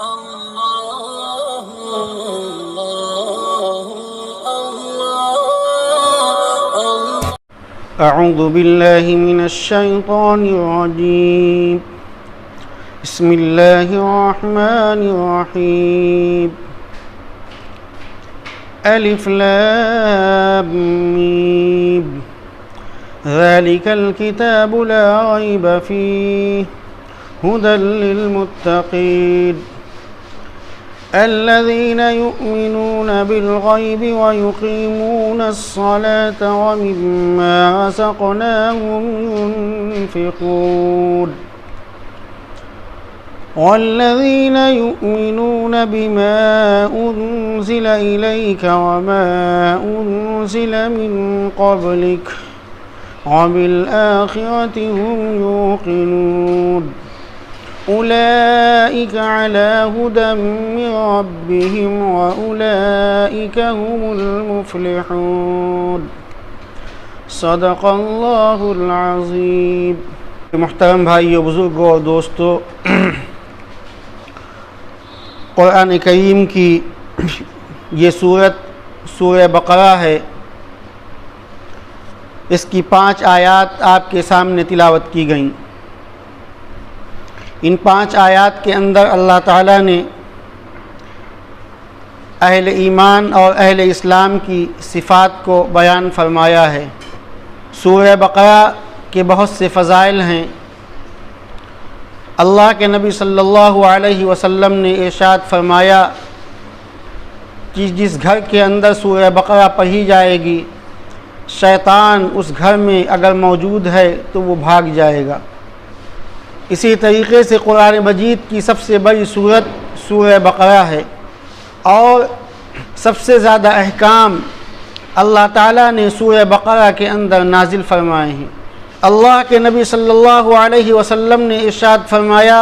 الله أعوذ بالله من الشيطان الرجيم. بسم الله الرحمن الرحيم. ألف لام ميم ذلك الكتاب لا ريب فيه هدى للمتقين الذين يؤمنون بالغيب ويقيمون الصلاة ومما رزقناهم ينفقون والذين يؤمنون بما أنزل إليك وما أنزل من قبلك وبالآخرة هم يوقنون أولئك على هدى من ربهم وأولئك هم المفلحون صدق اللہ العظیم. محترم بھائیو، بزرگوں اور دوستو، قرآن کریم کی یہ سورہ بقرہ ہے. اس کی 5 آیات آپ کے سامنے تلاوت کی گئیں. ان 5 آیات کے اندر اللہ تعالیٰ نے اہل ایمان اور اہل اسلام کی صفات کو بیان فرمایا ہے. سورہ بقرہ کے بہت سے فضائل ہیں. اللہ کے نبی صلی اللہ علیہ وسلم نے ارشاد فرمایا کہ جس گھر کے اندر سورہ بقرہ پڑھی جائے گی، شیطان اس گھر میں اگر موجود ہے تو وہ بھاگ جائے گا. اسی طریقے سے قرآن مجید کی سب سے بڑی سورت سورہ بقرہ ہے، اور سب سے زیادہ احکام اللہ تعالیٰ نے سورہ بقرہ کے اندر نازل فرمائے ہیں. اللہ کے نبی صلی اللہ علیہ وسلم نے ارشاد فرمایا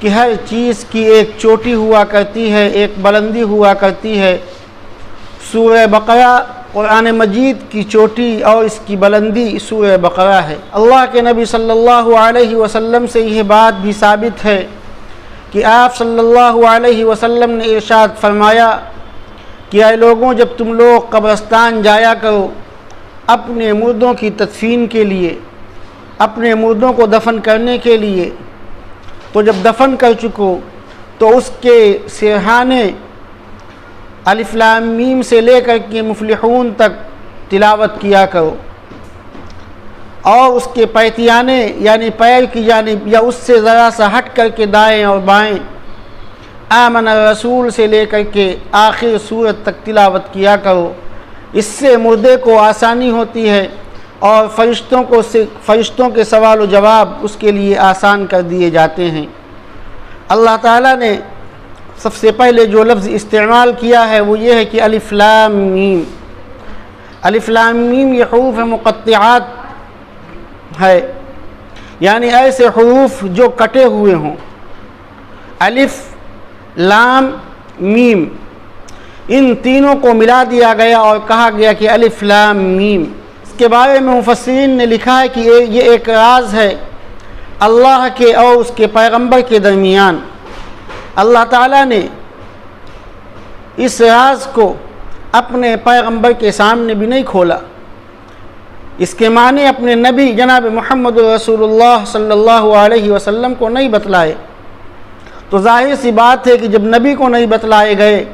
کہ ہر چیز کی ایک چوٹی ہوا کرتی ہے، ایک بلندی ہوا کرتی ہے. سورہ بقرہ قرآن مجید کی چوٹی اور اس کی بلندی سورہ بقرہ ہے. اللہ کے نبی صلی اللہ علیہ وسلم سے یہ بات بھی ثابت ہے کہ آپ صلی اللہ علیہ وسلم نے ارشاد فرمایا کہ اے لوگوں، جب تم لوگ قبرستان جایا کرو اپنے مردوں کی تدفین کے لیے، اپنے مردوں کو دفن کرنے کے لیے، تو جب دفن کر چکو تو اس کے سرہانے الف لام میم سے لے کر کے مفلحون تک تلاوت کیا کرو، اور اس کے پیتیانے یعنی پیر کی جانب یا اس سے ذرا سا ہٹ کر کے دائیں اور بائیں آمن الرسول سے لے کر کے آخر سورت تک تلاوت کیا کرو. اس سے مردے کو آسانی ہوتی ہے اور فرشتوں کے سوال و جواب اس کے لیے آسان کر دیے جاتے ہیں. اللہ تعالیٰ نے سب سے پہلے جو لفظ استعمال کیا ہے وہ یہ ہے کہ الف لام میم. الف لام میم یہ حروف مقطعات ہے، یعنی ایسے حروف جو کٹے ہوئے ہوں. الف لام میم ان تینوں کو ملا دیا گیا اور کہا گیا کہ الف لام میم. اس کے بارے میں مفسرین نے لکھا ہے کہ یہ ایک راز ہے اللہ کے اور اس کے پیغمبر کے درمیان. اللہ تعالیٰ نے اس راز کو اپنے پیغمبر کے سامنے بھی نہیں کھولا. اس کے معنی اپنے نبی جناب محمد رسول اللہ صلی اللہ علیہ وسلم کو نہیں بتلائے. تو ظاہر سی بات ہے کہ جب نبی کو نہیں بتلائے گئے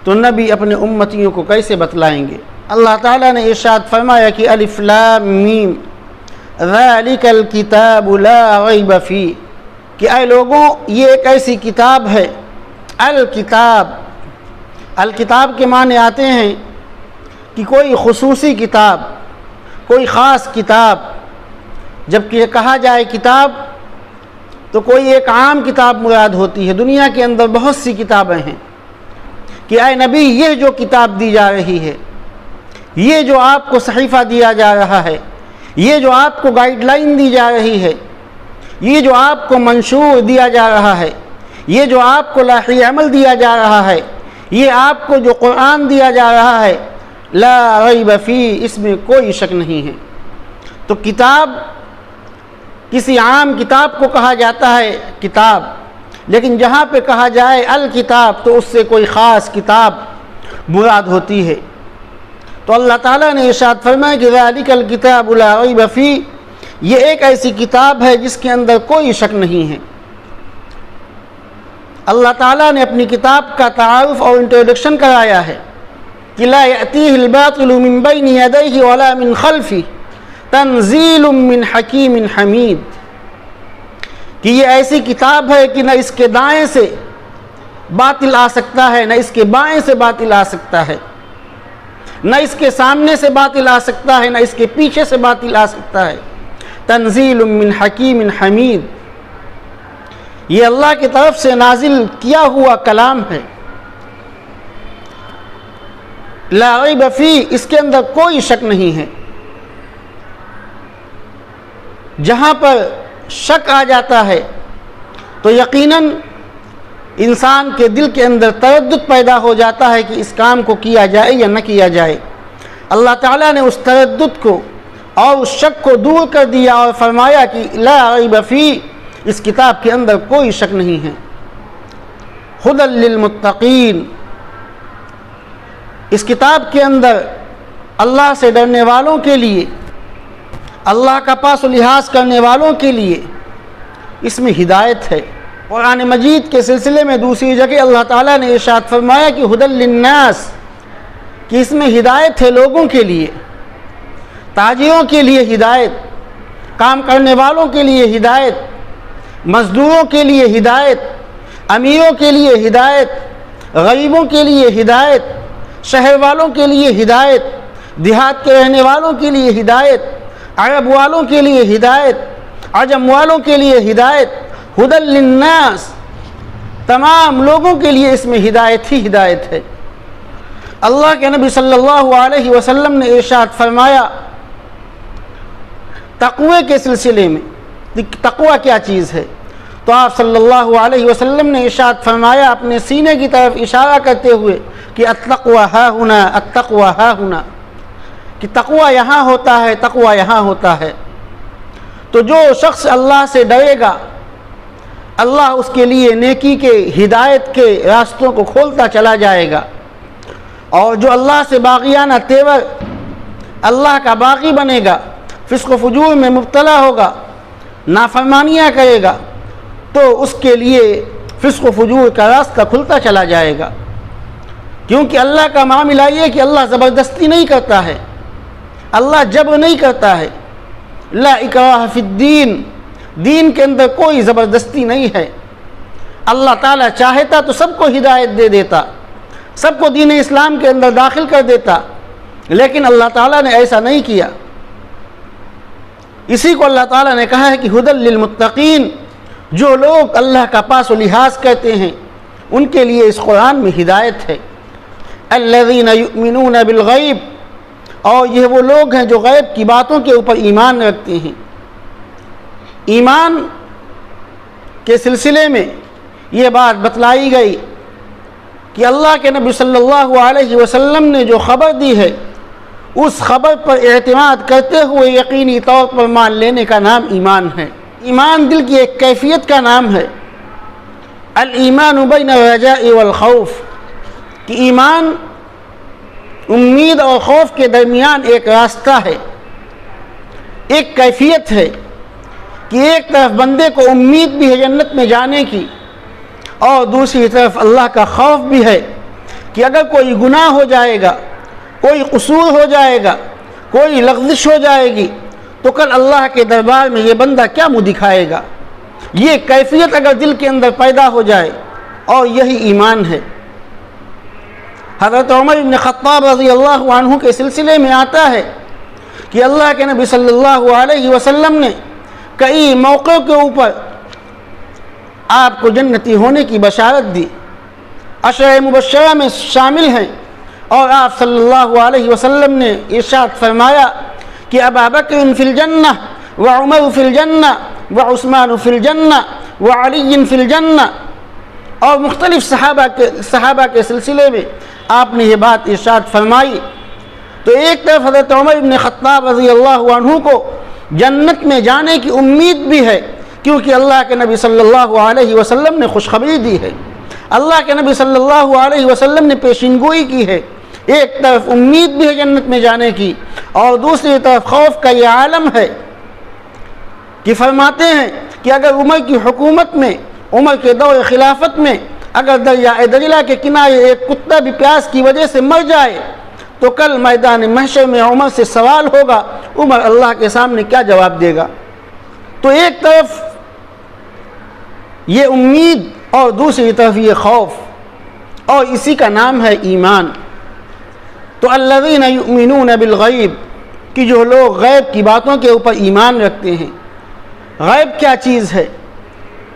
تو نبی اپنے امتیوں کو کیسے بتلائیں گے. اللہ تعالیٰ نے ارشاد فرمایا کہ الف لام میم ذالک الکتاب لا ریب فیہ، کہ اے لوگوں یہ ایک ایسی کتاب ہے. الکتاب کے معنی آتے ہیں کہ کوئی خصوصی کتاب، کوئی خاص کتاب. جب کہ کہا جائے کتاب تو کوئی ایک عام کتاب مراد ہوتی ہے. دنیا کے اندر بہت سی کتابیں ہیں کہ اے نبی یہ جو کتاب دی جا رہی ہے، یہ جو آپ کو صحیفہ دیا جا رہا ہے، یہ جو آپ کو گائیڈ لائن دی جا رہی ہے، یہ جو آپ کو منشور دیا جا رہا ہے، یہ جو آپ کو لاحی عمل دیا جا رہا ہے، یہ آپ کو جو قرآن دیا جا رہا ہے، لا ریب فی، اس میں کوئی شک نہیں ہے. تو کتاب کسی عام کتاب کو کہا جاتا ہے کتاب، لیکن جہاں پہ کہا جائے الکتاب تو اس سے کوئی خاص کتاب مراد ہوتی ہے۔ تو اللہ تعالیٰ نے ارشاد فرمایا کہ ذالک الکتاب لا ریب فیہ، یہ ایک ایسی کتاب ہے جس کے اندر کوئی شک نہیں ہے۔ اللہ تعالیٰ نے اپنی کتاب کا تعارف اور انٹروڈکشن کرایا ہے کہ لا یأتیہ الباطل من بین یدیہ ولا من خلفہ تنزیل من حکیم حمید، کہ یہ ایسی کتاب ہے کہ نہ اس کے دائیں سے باطل آ سکتا ہے، نہ اس کے بائیں سے باطل آ سکتا ہے، نہ اس کے سامنے سے باطل آ سکتا ہے، نہ اس کے پیچھے سے باطل آ سکتا ہے۔ تنزیل من حکیم حمید، یہ اللہ کی طرف سے نازل کیا ہوا کلام ہے۔ لا ریب فیہ، اس کے اندر کوئی شک نہیں ہے۔ جہاں پر شک آ جاتا ہے تو یقیناً انسان کے دل کے اندر تردد پیدا ہو جاتا ہے کہ اس کام کو کیا جائے یا نہ کیا جائے۔ اللہ تعالیٰ نے اس تردد کو اور اس شک کو دور کر دیا اور فرمایا کہ لا ریب فیہ، اس کتاب کے اندر کوئی شک نہیں ہے۔ ھدی للمتقین، اس کتاب کے اندر اللہ سے ڈرنے والوں کے لیے، اللہ کا پاس و لحاظ کرنے والوں کے لیے اس میں ہدایت ہے۔ قرآن مجید کے سلسلے میں دوسری جگہ اللہ تعالیٰ نے ارشاد فرمایا کہ ھدی للناس، کہ اس میں ہدایت ہے لوگوں کے لیے، تاجروں کے لیے ہدایت، کام کرنے والوں کے لیے ہدایت، مزدوروں کے لیے ہدایت، امیروں کے لیے ہدایت، غریبوں کے لیے ہدایت، شہر والوں کے لیے ہدایت، دیہات کے رہنے والوں کے لیے ہدایت، عرب والوں کے لیے ہدایت، عجم والوں کے لیے ہدایت۔ ھدی للناس، تمام لوگوں کے لیے اس میں ہدایت ہی ہدایت ہے۔ اللہ کے نبی صلی اللہ علیہ وسلم نے ارشاد فرمایا تقوی کے سلسلے میں، تقوی کیا چیز ہے؟ تو آپ صلی اللہ علیہ وسلم نے ارشاد فرمایا اپنے سینے کی طرف اشارہ کرتے ہوئے کہ التقوی ہا ہنا، التقوی ہا ہنا، کہ تقوی یہاں ہوتا ہے، تقوی یہاں ہوتا ہے۔ تو جو شخص اللہ سے ڈرے گا، اللہ اس کے لیے نیکی کے، ہدایت کے راستوں کو کھولتا چلا جائے گا، اور جو اللہ سے باغیانہ تیور، اللہ کا باغی بنے گا، فسق و فجور میں مبتلا ہوگا، نافرمانیاں کرے گا، تو اس کے لیے فسق و فجور کا راستہ کھلتا چلا جائے گا۔ کیونکہ اللہ کا معاملہ یہ کہ اللہ زبردستی نہیں کرتا ہے، اللہ جبر نہیں کرتا ہے۔ لا اکراہ فی الدین، دین کے اندر کوئی زبردستی نہیں ہے۔ اللہ تعالیٰ چاہتا تو سب کو ہدایت دے دیتا، سب کو دین اسلام کے اندر داخل کر دیتا، لیکن اللہ تعالیٰ نے ایسا نہیں کیا۔ اسی کو اللہ تعالیٰ نے کہا ہے کہ ھدی للمتقین، جو لوگ اللہ کا پاس و لحاظ کرتے ہیں ان کے لیے اس قرآن میں ہدایت ہے۔ الذین یؤمنون بالغیب، اور یہ وہ لوگ ہیں جو غیب کی باتوں کے اوپر ایمان رکھتے ہیں۔ ایمان کے سلسلے میں یہ بات بتلائی گئی کہ اللہ کے نبی صلی اللہ علیہ وسلم نے جو خبر دی ہے اس خبر پر اعتماد کرتے ہوئے یقینی طور پر مان لینے کا نام ایمان ہے۔ ایمان دل کی ایک کیفیت کا نام ہے۔ الایمان بین الرجاء والخوف، کہ ایمان امید اور خوف کے درمیان ایک راستہ ہے، ایک کیفیت ہے کہ ایک طرف بندے کو امید بھی ہے جنت میں جانے کی، اور دوسری طرف اللہ کا خوف بھی ہے کہ اگر کوئی گناہ ہو جائے گا، کوئی قصور ہو جائے گا، کوئی لغزش ہو جائے گی، تو کل اللہ کے دربار میں یہ بندہ کیا منہ دکھائے گا۔ یہ کیفیت اگر دل کے اندر پیدا ہو جائے، اور یہی ایمان ہے۔ حضرت عمر بن خطاب رضی اللہ عنہ کے سلسلے میں آتا ہے کہ اللہ کے نبی صلی اللہ علیہ وسلم نے کئی موقعوں کے اوپر آپ کو جنتی ہونے کی بشارت دی، عشرہ مبشرہ میں شامل ہیں، اور آپ صلی اللہ علیہ وسلم نے ارشاد فرمایا کہ ابا بکر فی الجنہ وعمر فی الجنہ وعثمان فی الجنہ وعلی فی الجنہ، اور مختلف صحابہ کے سلسلے میں آپ نے یہ بات ارشاد فرمائی۔ تو ایک طرف حضرت عمر بن خطاب رضی اللہ عنہ کو جنت میں جانے کی امید بھی ہے کیونکہ اللہ کے نبی صلی اللہ علیہ وسلم نے خوشخبری دی ہے، اللہ کے نبی صلی اللہ علیہ وسلم نے پیشین گوئی کی ہے۔ ایک طرف امید بھی ہے جنت میں جانے کی، اور دوسری طرف خوف کا یہ عالم ہے کہ فرماتے ہیں کہ اگر عمر کی حکومت میں، عمر کے دور خلافت میں اگر دریائے دجلہ کے کنارے ایک کتا بھی پیاس کی وجہ سے مر جائے تو کل میدان محشر میں عمر سے سوال ہوگا، عمر اللہ کے سامنے کیا جواب دے گا؟ تو ایک طرف یہ امید اور دوسری طرف یہ خوف، اور اسی کا نام ہے ایمان۔ تو الذین یؤمنون بالغیب، کہ جو لوگ غیب کی باتوں کے اوپر ایمان رکھتے ہیں۔ غیب کیا چیز ہے؟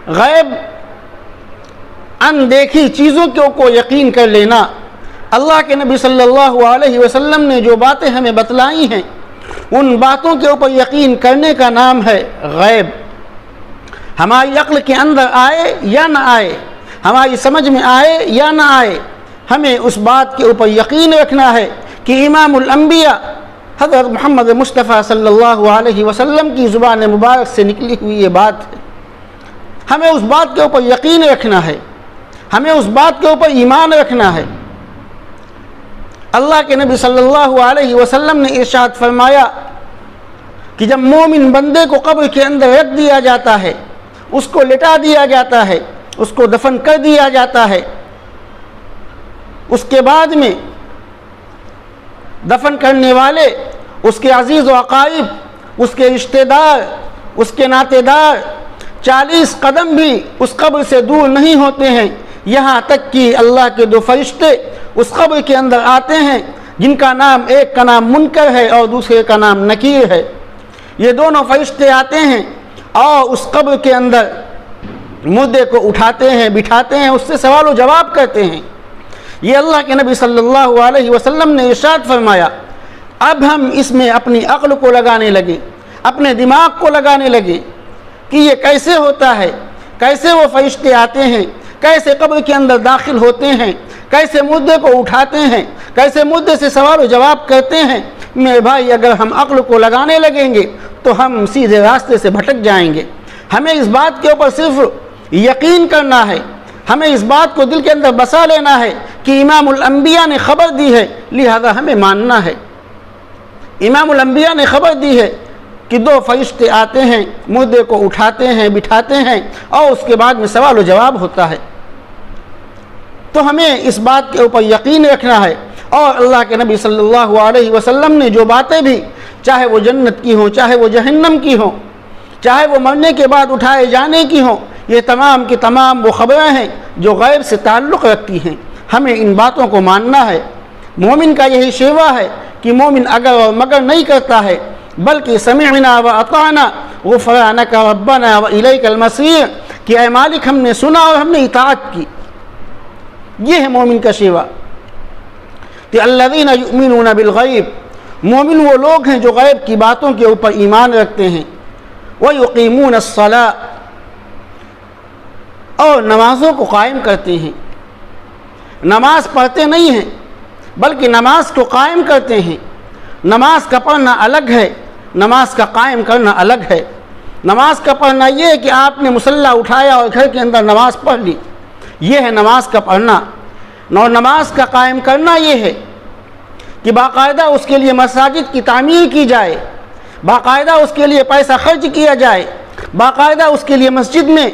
غیب اندیکھی چیزوں کو یقین کر لینا۔ اللہ کے نبی صلی اللہ علیہ وسلم نے جو باتیں ہمیں بتلائی ہیں ان باتوں کے اوپر یقین کرنے کا نام ہے غیب۔ ہماری عقل کے اندر آئے یا نہ آئے، ہماری سمجھ میں آئے یا نہ آئے، ہمیں اس بات کے اوپر یقین رکھنا ہے کہ امام الانبیاء حضرت محمد مصطفیٰ صلی اللہ علیہ وسلم کی زبان مبارک سے نکلی ہوئی یہ بات ہے۔ ہمیں اس بات کے اوپر یقین رکھنا ہے، ہمیں اس بات کے اوپر ایمان رکھنا ہے۔ اللہ کے نبی صلی اللہ علیہ وسلم نے ارشاد فرمایا کہ جب مومن بندے کو قبر کے اندر رکھ دیا جاتا ہے، اس کو لٹا دیا جاتا ہے، اس کو دفن کر دیا جاتا ہے، اس کے بعد میں دفن کرنے والے، اس کے عزیز و اقارب، اس کے رشتہ دار، اس کے ناطے دار 40 قدم بھی اس قبر سے دور نہیں ہوتے ہیں، یہاں تک کہ اللہ کے 2 فرشتے اس قبر کے اندر آتے ہیں، جن کا نام، ایک کا نام منکر ہے اور دوسرے کا نام نکیر ہے۔ یہ دونوں فرشتے آتے ہیں اور اس قبر کے اندر مردے کو اٹھاتے ہیں، بٹھاتے ہیں، اس سے سوال و جواب کرتے ہیں۔ یہ اللہ کے نبی صلی اللہ علیہ وسلم نے ارشاد فرمایا۔ اب ہم اس میں اپنی عقل کو لگانے لگے، اپنے دماغ کو لگانے لگے کہ یہ کیسے ہوتا ہے، کیسے وہ فرشتے آتے ہیں، کیسے قبر کے اندر داخل ہوتے ہیں، کیسے مردے کو اٹھاتے ہیں، کیسے مردے سے سوال و جواب کرتے ہیں۔ میرے بھائی، اگر ہم عقل کو لگانے لگیں گے تو ہم سیدھے راستے سے بھٹک جائیں گے۔ ہمیں اس بات کے اوپر صرف یقین کرنا ہے، ہمیں اس بات کو دل کے اندر بسا لینا ہے کہ امام الانبیاء نے خبر دی ہے، لہذا ہمیں ماننا ہے۔ امام الانبیاء نے خبر دی ہے کہ 2 فرشتے آتے ہیں، مردے کو اٹھاتے ہیں، بٹھاتے ہیں، اور اس کے بعد میں سوال و جواب ہوتا ہے۔ تو ہمیں اس بات کے اوپر یقین رکھنا ہے، اور اللہ کے نبی صلی اللہ علیہ وسلم نے جو باتیں بھی، چاہے وہ جنت کی ہوں، چاہے وہ جہنم کی ہوں، چاہے وہ مرنے کے بعد اٹھائے جانے کی ہوں، یہ تمام کی تمام وہ خبریں ہیں جو غیب سے تعلق رکھتی ہیں۔ ہمیں ان باتوں کو ماننا ہے۔ مومن کا یہی شیوہ ہے کہ مومن اگر اور مگر نہیں کرتا ہے، بلکہ سمعنا و اطعنا غفرانک ربنا و الیک المصیر، کہ اے مالک ہم نے سنا اور ہم نے اطاعت کی۔ یہ ہے مومن کا شیوہ۔ کہ الذین یؤمنون بالغیب، مومن وہ لوگ ہیں جو غیب کی باتوں کے اوپر ایمان رکھتے ہیں۔ ویقیمون الصلاۃ، اور نمازوں کو قائم کرتے ہیں۔ نماز پڑھتے نہیں ہیں بلکہ نماز کو قائم کرتے ہیں۔ نماز کا پڑھنا الگ ہے، نماز کا قائم کرنا الگ ہے۔ نماز کا پڑھنا یہ ہے کہ آپ نے مصلی اٹھایا اور گھر کے اندر نماز پڑھ لی، یہ ہے نماز کا پڑھنا۔ اور نماز کا قائم کرنا یہ ہے کہ باقاعدہ اس کے لیے مساجد کی تعمیر کی جائے، باقاعدہ اس کے لیے پیسہ خرچ کیا جائے، باقاعدہ اس کے لیے مسجد میں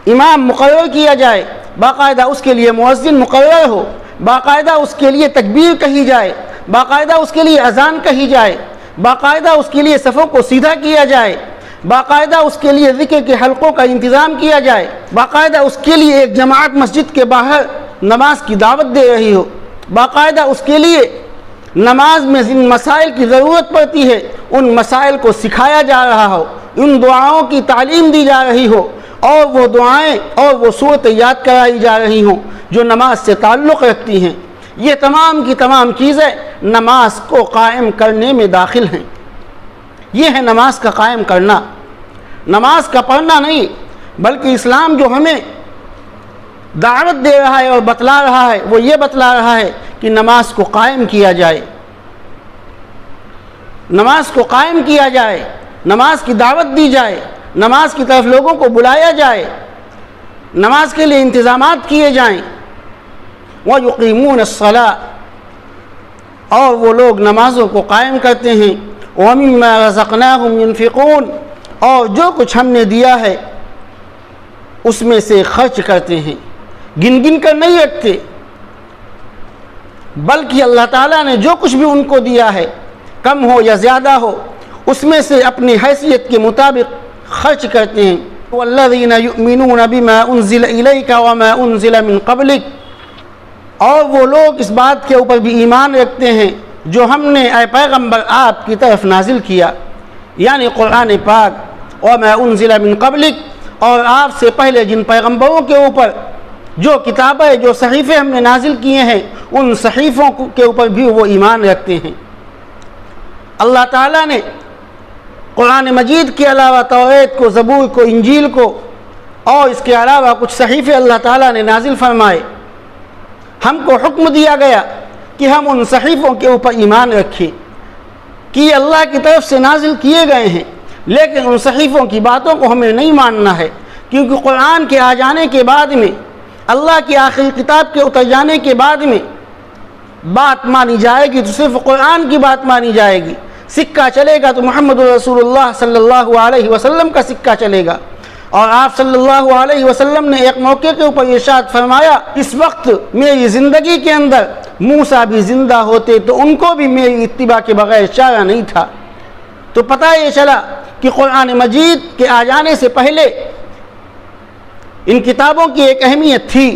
امام مقرر کیا جائے، باقاعدہ اس کے لیے مؤذن مقرر ہو، باقاعدہ اس کے لیے تکبیر کہی جائے، باقاعدہ اس کے لیے اذان کہی جائے، باقاعدہ اس کے لیے صفوں کو سیدھا کیا جائے، باقاعدہ اس کے لیے ذکر کے حلقوں کا انتظام کیا جائے، باقاعدہ اس کے لیے ایک جماعت مسجد کے باہر نماز کی دعوت دے رہی ہو، باقاعدہ اس کے لیے نماز میں جن مسائل کی ضرورت پڑتی ہے ان مسائل کو سکھایا جا رہا ہو، ان دعاؤں کی تعلیم دی جا رہی ہو، اور وہ دعائیں اور وہ صورتیں یاد کرائی جا رہی ہوں جو نماز سے تعلق رکھتی ہیں۔ یہ تمام کی تمام چیزیں نماز کو قائم کرنے میں داخل ہیں۔ یہ ہے نماز کا قائم کرنا، نماز کا پڑھنا نہیں، بلکہ اسلام جو ہمیں دعوت دے رہا ہے اور بتلا رہا ہے وہ یہ بتلا رہا ہے کہ نماز کو قائم کیا جائے، نماز کو قائم کیا جائے، نماز کی دعوت دی جائے، نماز کی طرف لوگوں کو بلایا جائے، نماز کے لیے انتظامات کیے جائیں۔ وَيُقِيمُونَ الصَّلَاةَ، اور وہ لوگ نمازوں کو قائم کرتے ہیں۔ وَمِمَّا رَزَقْنَاهُمْ يُنْفِقُونَ، اور جو کچھ ہم نے دیا ہے اس میں سے خرچ کرتے ہیں، گن گن کر نہیں رکھتے، بلکہ اللہ تعالیٰ نے جو کچھ بھی ان کو دیا ہے، کم ہو یا زیادہ ہو، اس میں سے اپنی حیثیت کے مطابق خرچ کرتے ہیں۔ وَالَّذِينَ يُؤْمِنُونَ بِمَا أُنزِلَ إِلَيْكَ وَمَا أُنزِلَ مِن قَبْلِكَ، اور وہ لوگ اس بات کے اوپر بھی ایمان رکھتے ہیں جو ہم نے اے پیغمبر آپ کی طرف نازل کیا، یعنی قرآن پاک۔ وَمَا أُنزِلَ مِن قَبْلِكَ، اور آپ سے پہلے جن پیغمبروں کے اوپر جو کتابیں، جو صحیفے ہم نے نازل کیے ہیں، ان صحیفوں کے اوپر بھی وہ ایمان رکھتے ہیں۔ اللہ تعالیٰ نے قرآن مجید کے علاوہ توریت کو، زبور کو، انجیل کو، اور اس کے علاوہ کچھ صحیفے اللہ تعالیٰ نے نازل فرمائے۔ ہم کو حکم دیا گیا کہ ہم ان صحیفوں کے اوپر ایمان رکھیں کہ یہ اللہ کی طرف سے نازل کیے گئے ہیں، لیکن ان صحیفوں کی باتوں کو ہمیں نہیں ماننا ہے، کیونکہ قرآن کے آ جانے کے بعد میں، اللہ کی آخری کتاب کے اتر جانے کے بعد میں بات مانی جائے گی تو صرف قرآن کی بات مانی جائے گی۔ سکہ چلے گا تو محمد رسول اللہ صلی اللہ علیہ وسلم کا سکہ چلے گا۔ اور آپ صلی اللہ علیہ وسلم نے ایک موقع کے اوپر ارشاد فرمایا، اس وقت میری زندگی کے اندر موسیٰ بھی زندہ ہوتے تو ان کو بھی میری اتباع کے بغیر چارہ نہیں تھا۔ تو پتہ یہ چلا کہ قرآن مجید کے آ جانے سے پہلے ان کتابوں کی ایک اہمیت تھی،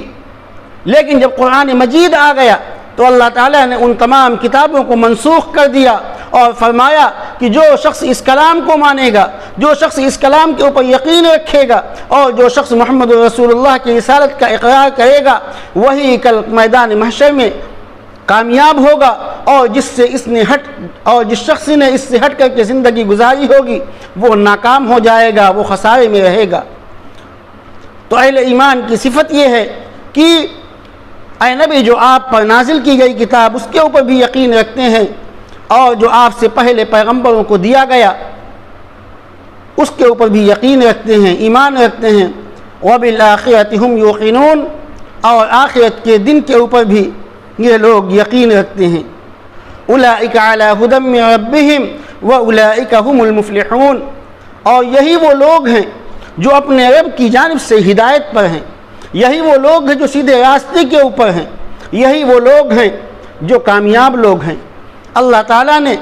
لیکن جب قرآن مجید آ گیا تو اللہ تعالیٰ نے ان تمام کتابوں کو منسوخ کر دیا اور فرمایا کہ جو شخص اس کلام کو مانے گا، جو شخص اس کلام کے اوپر یقین رکھے گا، اور جو شخص محمد رسول اللہ کی رسالت کا اقرار کرے گا، وہی کل میدان محشر میں کامیاب ہوگا، اور جس شخص نے اس سے ہٹ کر کے زندگی گزاری ہوگی وہ ناکام ہو جائے گا، وہ خسارے میں رہے گا۔ تو اہل ایمان کی صفت یہ ہے کہ اے نبی، جو آپ پر نازل کی گئی کتاب اس کے اوپر بھی یقین رکھتے ہیں، اور جو آپ سے پہلے پیغمبروں کو دیا گیا اس کے اوپر بھی یقین رکھتے ہیں، ایمان رکھتے ہیں۔ وَبِالْآخِرَةِ هُمْ يُوقِنُونَ، اور آخرت کے دن کے اوپر بھی یہ لوگ یقین رکھتے ہیں۔ أُولَئِكَ عَلَى هُدًى مِّن رَّبِّهِمْ وَأُولَئِكَ هُمُ الْمُفْلِحُونَ، اور یہی وہ لوگ ہیں جو اپنے رب کی جانب سے ہدایت پر ہیں، یہی وہ لوگ ہیں جو سیدھے راستے کے اوپر ہیں، یہی وہ لوگ ہیں جو کامیاب لوگ ہیں۔ اللہ تعالیٰ نے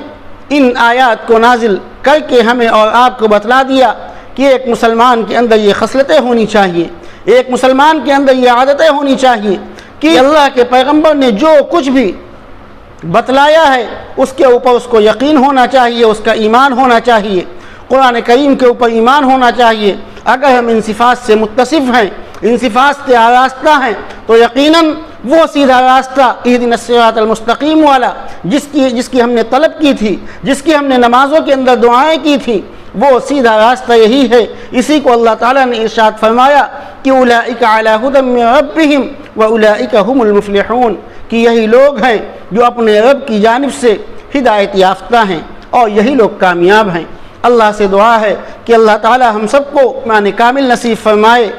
ان آیات کو نازل کر کے ہمیں اور آپ کو بتلا دیا کہ ایک مسلمان کے اندر یہ خصلتیں ہونی چاہیے، ایک مسلمان کے اندر یہ عادتیں ہونی چاہیے کہ اللہ کے پیغمبر نے جو کچھ بھی بتلایا ہے اس کے اوپر اس کو یقین ہونا چاہیے، اس کا ایمان ہونا چاہیے، قرآن کریم کے اوپر ایمان ہونا چاہیے۔ اگر ہم ان صفات سے متصف ہیں، ان صفات سے آراستہ ہیں، تو یقیناً وہ سیدھا راستہ اہدنا الصراط المستقیم والا جس کی ہم نے طلب کی تھی، جس کی ہم نے نمازوں کے اندر دعائیں کی تھی، وہ سیدھا راستہ یہی ہے۔ اسی کو اللہ تعالیٰ نے ارشاد فرمایا کہ اولئک علی ھدی من ربہم واولئک ھم المفلحون، کہ یہی لوگ ہیں جو اپنے رب کی جانب سے ہدایت یافتہ ہیں اور یہی لوگ کامیاب ہیں۔ اللہ سے دعا ہے کہ اللہ تعالیٰ ہم سب کو ایمان کامل نصیب فرمائے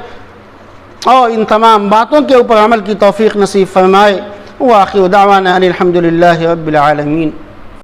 اور ان تمام باتوں کے اوپر عمل کی توفیق نصیب فرمائے۔ وآخر دعوانا ان الحمد للہ رب العالمین۔